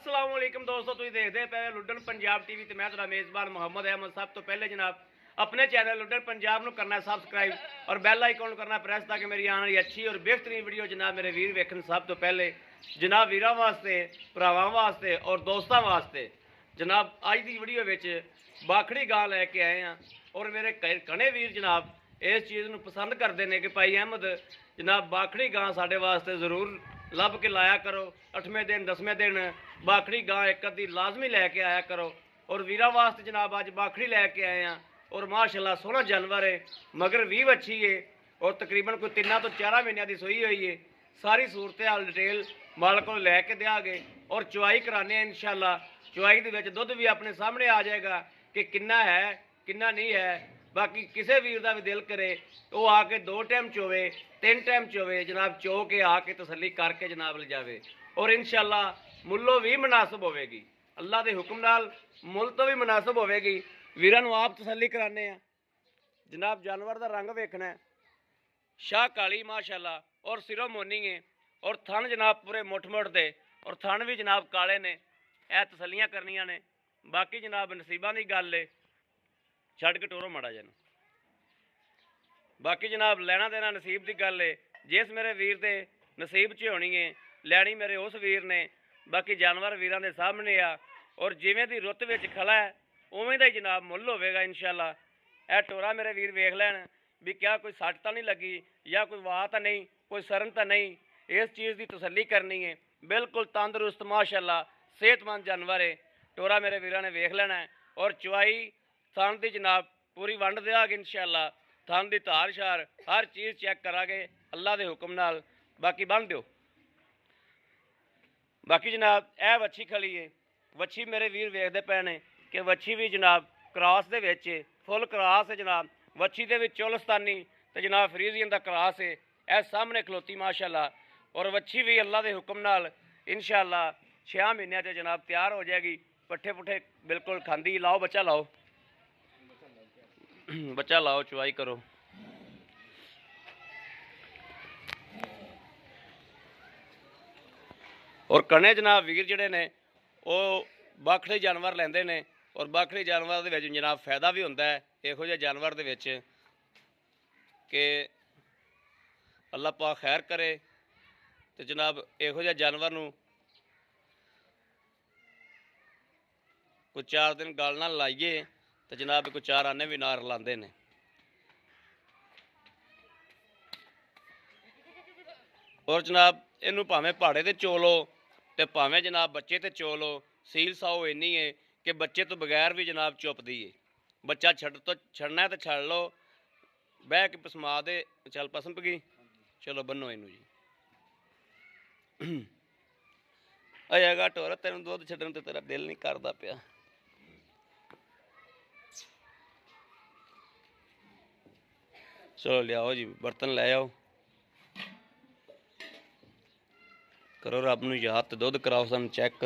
अस्सलाम वालेकुम दोस्तों, तुम देखते पे लुडन पंजाब टीवी ते मैं तेरा मेज़बान मोहम्मद अहमद। सब तो पहले जनाब अपने चैनल लुडन पंजाब ਨੂੰ करना सबसक्राइब और बैल आइकॉन करना प्रेस ताकि मेरी आने वाली अच्छी और बेहतरीन वीडियो जनाब मेरे वीर वेखन। सब तो पहले जनाब वीरां वास्ते, भरावां वास्ते और दोस्तों वास्ते जनाब अज की वीडियो विच बाखड़ी गां लैके आए हैं और मेरे घने वीर जनाब इस चीज़ को पसंद करते हैं कि भाई अहमद जनाब बाखड़ी गां साढ़े वास्ते जरूर लभ के लाया करो। 8वें दिन 10वें दिन बाखड़ी गां एक अद्धी लाजमी लैके आया करो। और वीरा वास्ते जनाब अज बाखड़ी लैके आए हैं और माशाल्लाह सोहना जानवर है, मगर 20 अच्छी है और तकरीबन कोई 3 तो 4 महीनों की सोई हुई है। सारी सूरत हाल डिटेल मालक को लैके देंगे और चुवाई कराने इंशाल्लाह। चुवाई के दुध भी अपने सामने आ जाएगा कि किन्ना है किन्ना नहीं है। बाकी किसी वीर का भी दिल करे वो आके 2 टाइम चोवे 3 टाइम चोवे जनाब, चो के आके तसली करके जनाब ले जावे और इंशाल्लाह मुल्लों भी मुनासिब होगी। अल्लाह के हुक्म नाल मुल तो भी मुनासिब होगी। वीरां नूं आप तसली कराने हैं जनाब। जानवर का रंग वेखना है, शाह काली माशाल्लाह और सिरों मोनी है और थन जनाब पूरे मुठ दे और थन भी जनाब काले ने। यह तसलियां करनियां ने। बाकी जनाब नसीबां की गल है, छड़ के टोरो माड़ा जन। बाकी जनाब लैना देना नसीब की गल है। जिस मेरे वीर के नसीब च होनी है लैनी मेरे उस वीर ने। बाकी जानवर वीरां दे सामने आ और जिवें दी रुत विच खला है उवें दा ही जनाब मुल होवेगा इंशाल्लाह। यह टोरा मेरे वीर वेख लैन भी क्या कोई सट तो नहीं लगी या कोई वाह तो नहीं, कोई सरन तो नहीं। इस चीज़ की तसली करनी है। बिल्कुल तंदरुस्त माशाल्लाह सेहतमंद जानवर है। टोरा मेरे वीरां ने वेख लेना है और चुवाई थान की जनाब पूरी वंड देंगे इंशाल्लाह। थान की धार शार हर चीज़ चैक करांगे अल्लाह के हुक्म नाल। बाकी बन दो। बाकी जनाब यह वच्छी खली है। वच्छी मेरे वीर वेखते पे ने कि वच्छी भी जनाब क्रॉस दे विच फुल क्रॉस है जनाब। वच्छी दे विच चोलस्तानी तो जनाब फ्रीजियन का क्रॉस है। यह सामने खलोती माशाल्लाह और वच्छी भी अल्लाह के हुक्म नाल इंशाल्लाह 6 महीनों से जनाब तैयार हो जाएगी। पट्ठे पुट्ठे बिल्कुल खांदी। लाओ बच्चा लाओ, बच्चा लाओ, चुवाई करो। और कने जनाब वीर जड़े ने वो बाखड़ी जानवर लेंदे ने और बाखड़ी जानवर दे विच जनाब फायदा भी होंदा है इहो जिहे जानवर दे विच कि अल्लाह पाक खैर करे। तो जनाब इहो जिहे जानवर नूं कोई 4 दिन गल नाल लाइए तो जनाब कोई 4 आने भी नार लांदे ने। और जनाब इनू भावें पहाड़े ते चोलो तो भावें जनाब बच्चे ते चोलो, सील साओ इन्नी है कि बच्चे तो बगैर भी जनाब चुपदी है। बच्चा छड़ना है तो छड़ लो, बह के पसमा दे चल पसम पगी चलो बनो इनू जी। अजेगा टोरा तेन दुध छड्डण ते तेरा दिल नहीं करदा पिया। चलो लियाओ जी, बर्तन लै आओ, करो रब नूं याद ते दुध कराओ सन चैक।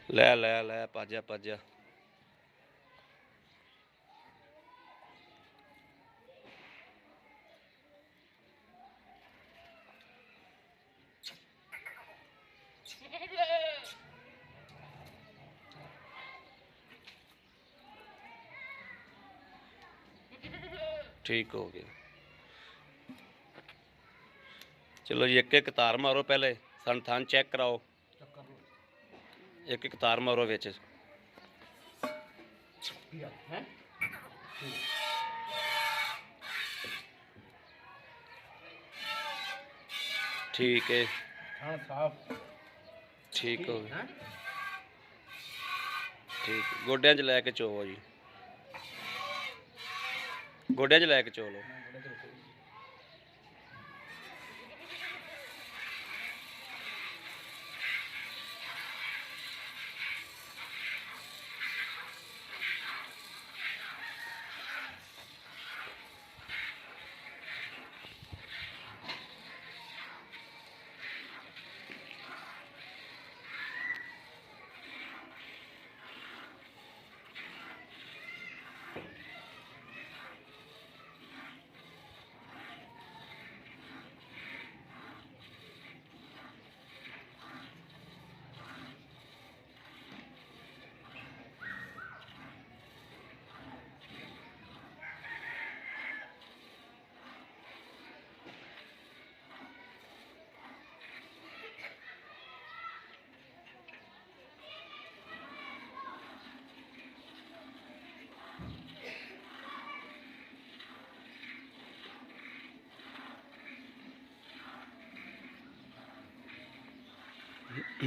लै लै लै पाजा पाजा। ठीक हो गया। चलो जी एक एक तार मारो, पहले सन थान चेक कराओ। एक एक तार मारो विच। ठीक है, ठीक हो गया। ठीक गोड्या च लैके चोवो जी, गोड्या च लैके चो लो। बस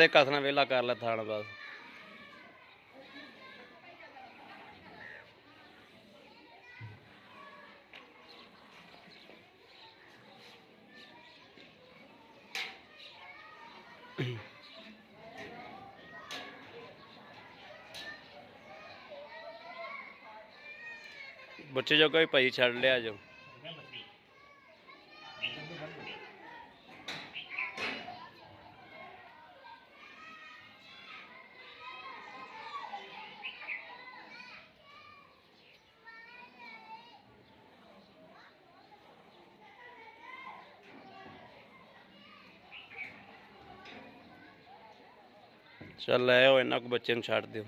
एक हथ नाल वेला कर लै थान बस। बच्चे जो कोई भाई छड़ लिया जो। चल लै आओ इन्ना को बच्चे छड़ दो।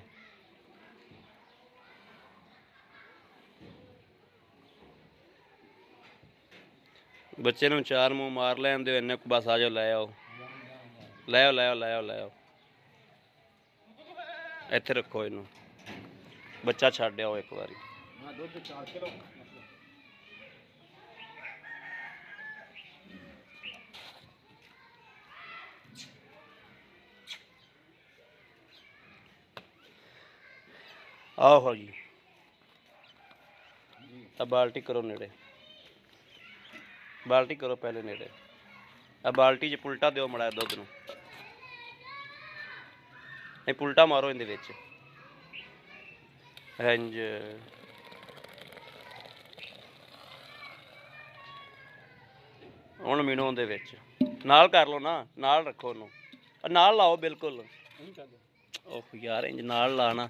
बच्चे नूं चार मूँह मार लैन दो इन्ने को बस आ जाओ लै आओ लै आओ लै आओ लै आओ लै आओ। इत्थे रखो इनू बच्चा छड्ड आओ एक बारी। आओ जी अब बाल्टी करो नेड़े, बाल्टी करो पहले नेड़े। अब बाल्टी च पुलटा दो मड़ा दुध नूं, पुलटा मारो इहदे विच इंज। हुण मीनू उहदे विच नाल कर लो ना, नाल रखो उहनूं, नाल लाओ बिल्कुल। ओह यार इंज नाल लाना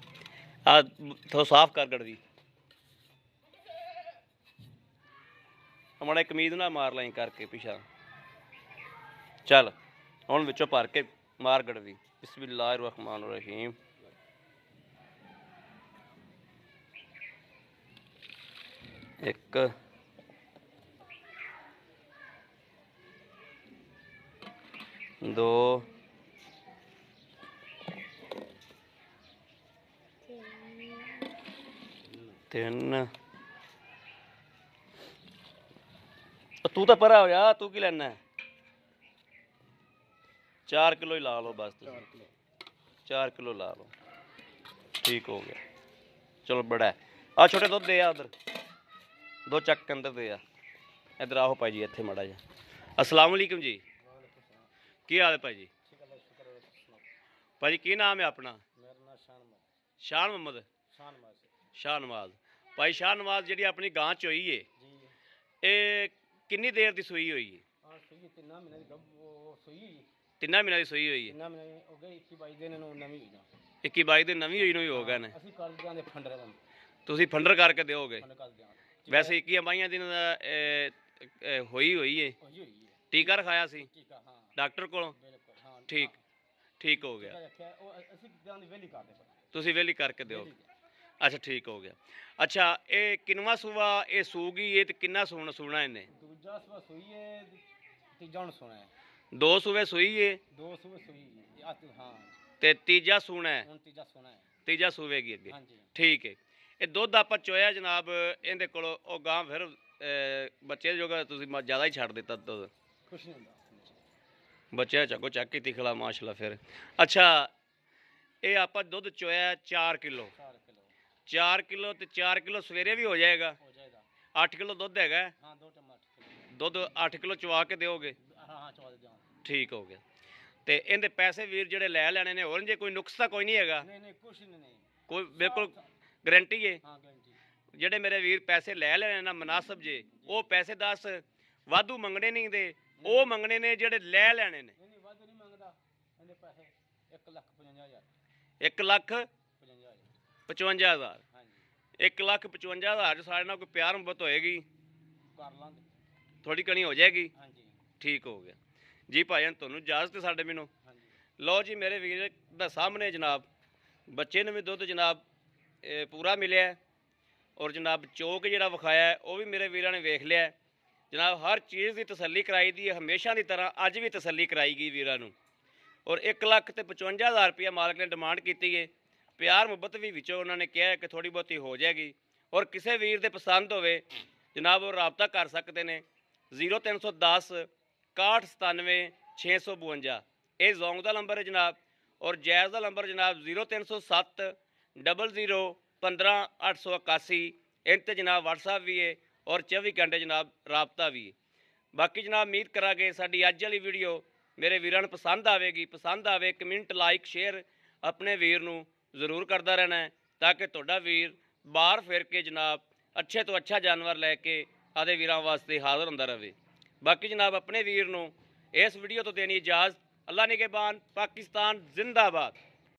आ थोड़ा साफ कर गड़वी माड़ा कमीज ना मार लाई करके पिछा। चल हुण विचों भर के मार गड़वी। बिस्मिल्लाहिर रहमानिर रहीम। एक दो तीन। तू तो परा हो जा, तू की लेना है? 4 किलो ही ला लो बस, 4 किलो ला लो, ठीक हो गया। चलो बड़ा है आ छोटे दुध दे आ उधर, दो चक के अंदर दे आ। इधर आओ भाई जी इत्थे माड़ा जा। अस्सलाम वालेकुम जी, की हाल है भाई जी? भाई की नाम है अपना? शान मोहम्मद। शाह नवाज भाई, शाह नवाज जी अपनी गां चोई है ये किन्नी देर की सूई हुई है? 3 महीने की सूई हुई है। 21-22 दिन नवी हुई हो गए ने। तुसीं फंडर करके दोगे? वैसे 21-22 दिन हुई हुई है। टीका रखाया सी डॉक्टर को? ठीक ठीक हो गया, तुसीं वेली करके दोगे? अच्छा ठीक हो गया। अच्छा ये किनवा सूआ ये सूगी है तो किन्ना सूना इन्हें? दो सूबे सूई है ते तीजा सूना है, तीजा सूवे की अगे। ठीक है, ये दुध आप चोया जनाब इहदे कोलों ओ गां फिर बच्चे जो तुसीं ज़्यादा ही छड्ड दित्ता दुध? ਬੱਚਿਆ ਚੱਕੋ ਚੱਕ ਕੀਤੀ ਖਿਲਾ ਮਾਸ਼ਾਅੱਲਾ। ਫਿਰ ਅੱਛਾ, ਇਹ ਆਪਾਂ ਦੁੱਧ ਚੋਇਆ 4 ਕਿਲੋ। 4 किलो 4 ਕਿਲੋ ਤੇ 4 ਕਿਲੋ ਸਵੇਰੇ ਵੀ ਹੋ ਜਾਏਗਾ। हो जाएगा। 8 ਕਿਲੋ ਦੁੱਧ ਹੈਗਾ। हाँ 2 टमाटर ਦੁੱਧ 8 ਕਿਲੋ ਚਵਾ ਕੇ ਦਿਓਗੇ। हाँ हाँ चवा देंगे। ਠੀਕ ਹੋ ਗਿਆ। ਤੇ ਇਹਦੇ ਪੈਸੇ ਵੀਰ ਜਿਹੜੇ ਲੈ ਲੈਣੇ ਨੇ, ਹੋਰ ਜੇ ਕੋਈ ਨੁਕਸ ਤਾਂ ਕੋਈ ਨਹੀਂ ਹੈਗਾ? नहीं नहीं कुछ नहीं। ਕੋਈ ਬਿਲਕੁਲ ਗਰੰਟੀ ਹੈ? हाँ गारंटी। ਜਿਹੜੇ ਮੇਰੇ ਵੀਰ ਪੈਸੇ ਲੈ ਲੈਣੇ ਨਾ ਮੁਨਾਸਬ ਜੇ, ਉਹ ਪੈਸੇ ਦੱਸ ਵਾਧੂ ਮੰਗਣੇ ਨਹੀਂ ਦੇ, ਉਹ ਮੰਗਣੇ ਨੇ ਜਿਹੜੇ ਲੈ ਲੈਣੇ ਨੇ। नहीं नहीं वादू नहीं मांगदा। ਇਹਦੇ ਪੈਸੇ 1,55,000। 1,55,000। ਹਾਂਜੀ 1,55,000 ਚ ਸਾਡੇ ਨਾਲ ਕੋਈ ਪਿਆਰ ਮੁਹੱਬਤ ਹੋਏਗੀ? ਕਰ ਲਾਂਗੇ। ਥੋੜੀ ਕਣੀ ਹੋ ਜਾਏਗੀ। ਹਾਂਜੀ ਠੀਕ ਹੋ ਗਿਆ ਜੀ ਭਾਈਆਂ, ਤੁਹਾਨੂੰ ਇਜਾਜ਼ਤ ਹੈ ਸਾਡੇ ਮੈਨੂੰ। ਹਾਂਜੀ ਲਓ ਜੀ ਮੇਰੇ ਵੀਰ ਦਾ ਸਾਹਮਣੇ ਜਨਾਬ ਬੱਚੇ ਨੂੰ ਵੀ ਦੁੱਧ ਜਨਾਬ ਪੂਰਾ ਮਿਲਿਆ ਹੈ, ਔਰ ਜਨਾਬ ਚੋਕ ਜਿਹੜਾ ਵਿਖਾਇਆ ਹੈ ਉਹ ਵੀ ਮੇਰੇ ਵੀਰਾਂ ਨੇ ਵੇਖ ਲਿਆ ਹੈ। ਜਨਾਬ ਹਰ ਚੀਜ਼ ਦੀ ਤਸੱਲੀ ਕਰਾਈ ਦੀ ਹੈ, ਹਮੇਸ਼ਾ ਦੀ ਤਰ੍ਹਾਂ ਅੱਜ ਵੀ ਤਸੱਲੀ ਕਰਾਈ ਗਈ ਵੀਰਾਂ ਨੂੰ। ਔਰ 1,55,000 ਰੁਪਇਆ ਮਾਲਕ ਨੇ ਡਿਮਾਂਡ ਕੀਤੀ ਹੈ। ਪਿਆਰ ਮੁਹੱਬਤ ਵੀ ਵਿੱਚੋਂ ਉਹਨਾਂ ਨੇ ਕਿਹਾ ਕਿ ਥੋੜੀ ਬਹੁਤੀ ਹੋ ਜਾਏਗੀ। ਔਰ ਕਿਸੇ ਵੀਰ ਦੇ ਪਸੰਦ ਹੋਵੇ ਜਨਾਬ ਉਹ ਰਾਬਤਾ ਕਰ ਸਕਦੇ ਨੇ 0310 6197 652। ਇਹ ਜ਼ੋਂਗ ਦਾ ਨੰਬਰ ਹੈ ਜਨਾਬ। ਔਰ ਜੈਜ਼ ਦਾ ਨੰਬਰ ਜਨਾਬ 0307 00 15 881। इन ते जनाब WhatsApp भी है और 24 घंटे जनाब राबता भी है। बाकी जनाब उम्मीद करांगे साडी अज वाली वीडियो मेरे वीरां नूं पसंद आवेगी। पसंद आवे कमेंट लाइक शेयर अपने वीर नूं जरूर करता रहना है, ताकि तुहाडा वीर बाहर फिर के जनाब अच्छे तो अच्छा जानवर लैके आदे वीरां वास्ते हाज़र हुंदा रहे। बाकी जनाब अपने वीर नूं इस वीडियो तो देनी इजाज़त। अल्लाह निगहबान। पाकिस्तान जिंदाबाद।